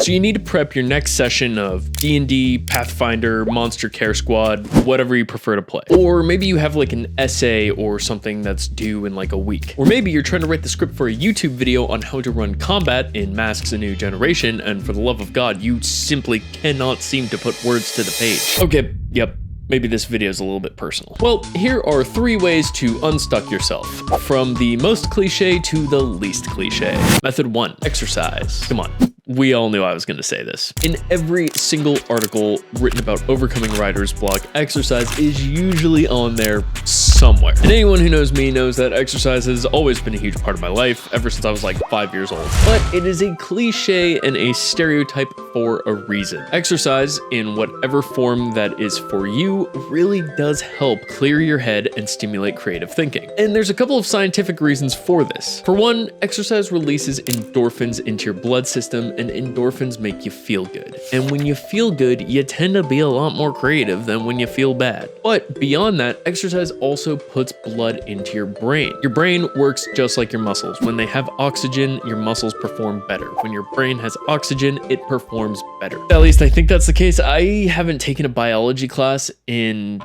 So you need to prep your next session of D&D, Pathfinder, Monster Care Squad, whatever you prefer to play. Or maybe you have like an essay or something that's due in like a week. Or maybe you're trying to write the script for a YouTube video on how to run combat in Masks: A New Generation, and for the love of God, you simply cannot seem to put words to the page. Okay, yep. Maybe this video is a little bit personal. Well, here are 3 ways to unstuck yourself, from the most cliche to the least cliche. Method 1, exercise. Come on. We all knew I was going to say this. In every single article written about overcoming writer's block, exercise is usually on there somewhere. And anyone who knows me knows that exercise has always been a huge part of my life, ever since I was like 5 years old. But it is a cliche and a stereotype for a reason. Exercise, in whatever form that is for you, really does help clear your head and stimulate creative thinking. And there's a couple of scientific reasons for this. For one, exercise releases endorphins into your blood system, and endorphins make you feel good. And when you feel good, you tend to be a lot more creative than when you feel bad. But beyond that, exercise also puts blood into your brain. Your brain works just like your muscles. When they have oxygen, your muscles perform better. When your brain has oxygen, it performs better. At least I think that's the case. I haven't taken a biology class in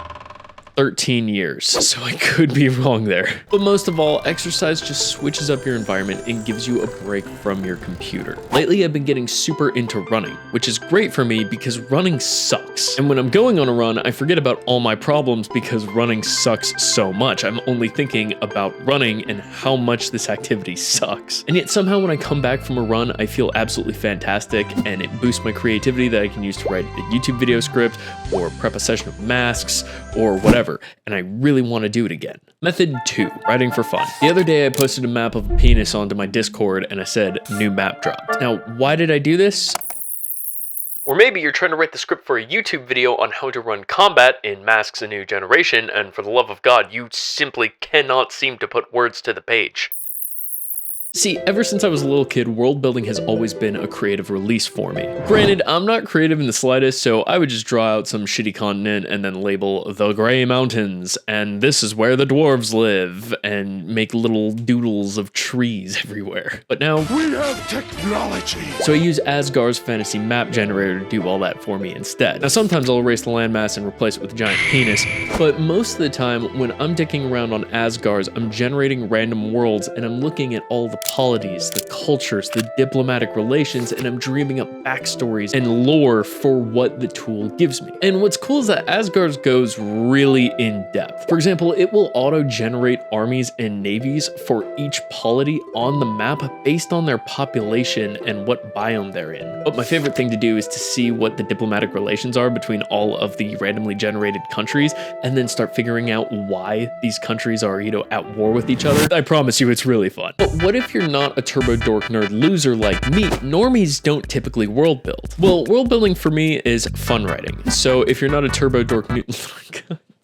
13 years, so I could be wrong there. But most of all, exercise just switches up your environment and gives you a break from your computer. Lately, I've been getting super into running, which is great for me because running sucks. And when I'm going on a run, I forget about all my problems because running sucks so much. I'm only thinking about running and how much this activity sucks. And yet somehow when I come back from a run, I feel absolutely fantastic, and it boosts my creativity that I can use to write a YouTube video script or prep a session of masks or whatever. And I really want to do it again. Method 2, writing for fun. The other day I posted a map of a penis onto my Discord and I said, new map dropped. Now, why did I do this? Or maybe you're trying to write the script for a YouTube video on how to run combat in Masks: A New Generation, and for the love of God, you simply cannot seem to put words to the page. See, ever since I was a little kid, world building has always been a creative release for me. Granted, I'm not creative in the slightest, so I would just draw out some shitty continent and then label the Grey Mountains, and this is where the dwarves live, and make little doodles of trees everywhere. But now, we have technology! So I use Asgard's fantasy map generator to do all that for me instead. Now sometimes I'll erase the landmass and replace it with a giant penis, but most of the time when I'm dicking around on Asgard's, I'm generating random worlds and I'm looking at all the polities, the cultures, the diplomatic relations, and I'm dreaming up backstories and lore for what the tool gives me. And what's cool is that Asgard's goes really in depth. For example, it will auto-generate armies and navies for each polity on the map based on their population and what biome they're in. But my favorite thing to do is to see what the diplomatic relations are between all of the randomly generated countries, and then start figuring out why these countries are, at war with each other. I promise you, it's really fun. But what if you're not a turbo dork nerd loser like me? Normies don't typically world build. Well, world building for me is fun writing. So if you're not a turbo dork God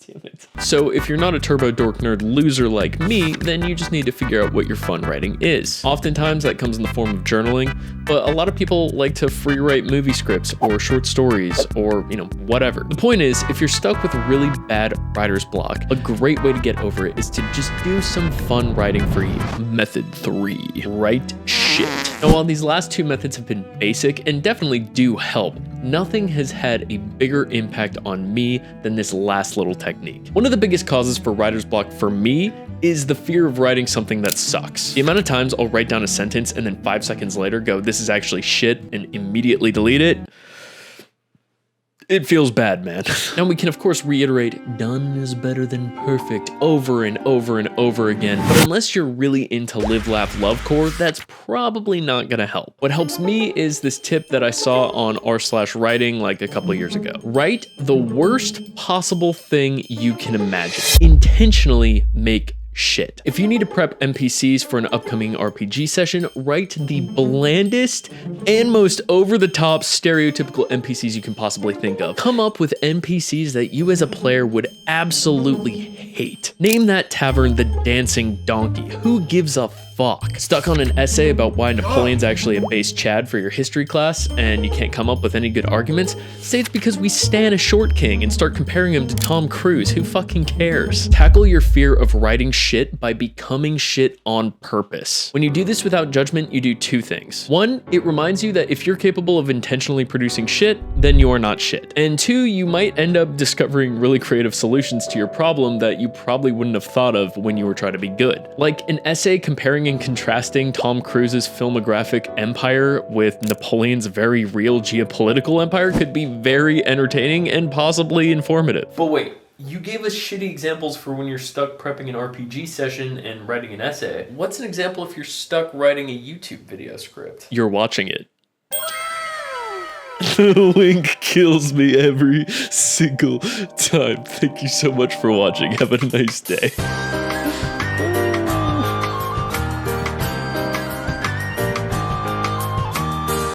damn it. So if you're not a turbo dork nerd loser like me, then you just need to figure out what your fun writing is. Oftentimes that comes in the form of journaling, but a lot of people like to free write movie scripts or short stories or, whatever. The point is, if you're stuck with a really bad writer's block, a great way to get over it is to just do some fun writing for you. Method 3, write shit. Now, while these last 2 methods have been basic and definitely do help, nothing has had a bigger impact on me than this last little technique. One of the biggest causes for writer's block for me is the fear of writing something that sucks. The amount of times I'll write down a sentence and then 5 seconds later go, this is actually shit, and immediately delete it. It feels bad, man. Now we can of course reiterate, done is better than perfect over and over and over again, but unless you're really into live, laugh, love core, that's probably not gonna help. What helps me is this tip that I saw on r/writing like a couple of years ago. Write the worst possible thing you can imagine. Intentionally make shit. If you need to prep NPCs for an upcoming RPG session, write the blandest and most over-the-top stereotypical NPCs you can possibly think of. Come up with NPCs that you as a player would absolutely hate. Name that tavern the Dancing Donkey. Who gives a fuck. Stuck on an essay about why Napoleon's actually a base Chad for your history class, and you can't come up with any good arguments? Say it's because we stan a short king and start comparing him to Tom Cruise. Who fucking cares? Tackle your fear of writing shit by becoming shit on purpose. When you do this without judgment, you do two things. One, it reminds you that if you're capable of intentionally producing shit, then you're not shit. And two, you might end up discovering really creative solutions to your problem that you probably wouldn't have thought of when you were trying to be good. Like an essay comparing and contrasting Tom Cruise's filmographic empire with Napoleon's very real geopolitical empire could be very entertaining and possibly informative. But wait, you gave us shitty examples for when you're stuck prepping an RPG session and writing an essay. What's an example if you're stuck writing a YouTube video script? You're watching it. The link kills me every single time. Thank you so much for watching. Have a nice day.